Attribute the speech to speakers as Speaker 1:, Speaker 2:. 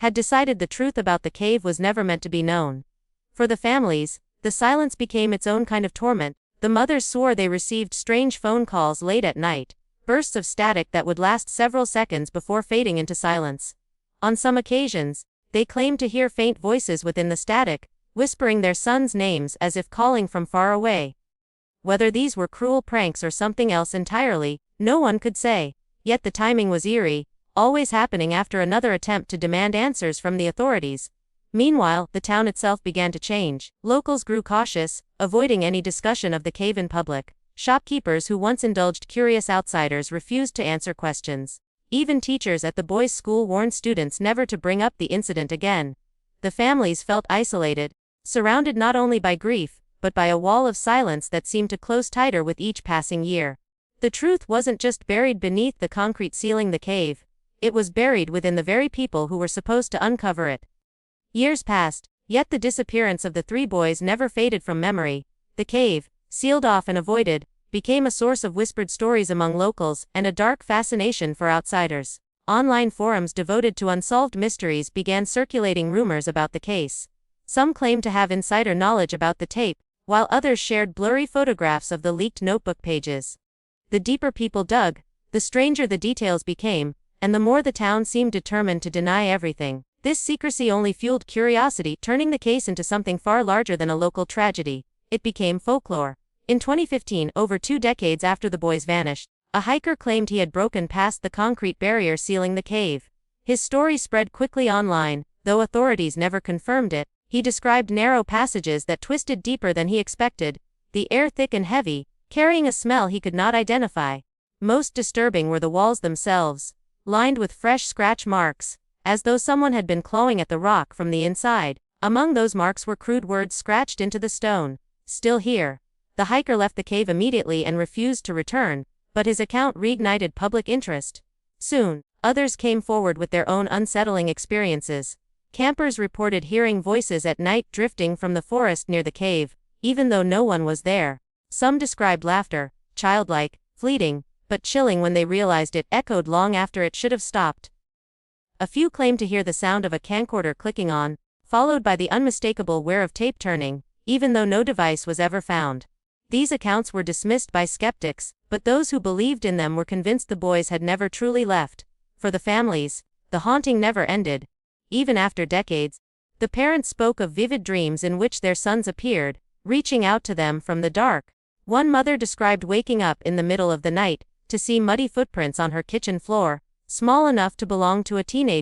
Speaker 1: had decided the truth about the cave was never meant to be known. For the families, the silence became its own kind of torment. The mothers swore they received strange phone calls late at night, bursts of static that would last several seconds before fading into silence. On some occasions, they claimed to hear faint voices within the static, whispering their sons' names as if calling from far away. Whether these were cruel pranks or something else entirely, no one could say. Yet the timing was eerie, always happening after another attempt to demand answers from the authorities. Meanwhile, the town itself began to change. Locals grew cautious, avoiding any discussion of the cave in public. Shopkeepers who once indulged curious outsiders refused to answer questions. Even teachers at the boys' school warned students never to bring up the incident again. The families felt isolated, surrounded not only by grief, but by a wall of silence that seemed to close tighter with each passing year. The truth wasn't just buried beneath the concrete ceiling the cave, it was buried within the very people who were supposed to uncover it. Years passed, yet the disappearance of the three boys never faded from memory. The cave, sealed off and avoided, became a source of whispered stories among locals and a dark fascination for outsiders. Online forums devoted to unsolved mysteries began circulating rumors about the case. Some claimed to have insider knowledge about the tape, while others shared blurry photographs of the leaked notebook pages. The deeper people dug, the stranger the details became, and the more the town seemed determined to deny everything. This secrecy only fueled curiosity, turning the case into something far larger than a local tragedy. It became folklore. In 2015, over 2 decades after the boys vanished, a hiker claimed he had broken past the concrete barrier sealing the cave. His story spread quickly online, though authorities never confirmed it. He described narrow passages that twisted deeper than he expected, the air thick and heavy, carrying a smell he could not identify. Most disturbing were the walls themselves, lined with fresh scratch marks, as though someone had been clawing at the rock from the inside. Among those marks were crude words scratched into the stone. "Still here." The hiker left the cave immediately and refused to return, but his account reignited public interest. Soon, others came forward with their own unsettling experiences. Campers reported hearing voices at night drifting from the forest near the cave, even though no one was there. Some described laughter, childlike, fleeting, but chilling when they realized it echoed long after it should have stopped. A few claimed to hear the sound of a camcorder clicking on, followed by the unmistakable whir of tape turning, even though no device was ever found. These accounts were dismissed by skeptics, but those who believed in them were convinced the boys had never truly left. For the families, the haunting never ended. Even after decades, the parents spoke of vivid dreams in which their sons appeared, reaching out to them from the dark. One mother described waking up in the middle of the night to see muddy footprints on her kitchen floor, small enough to belong to a teenager.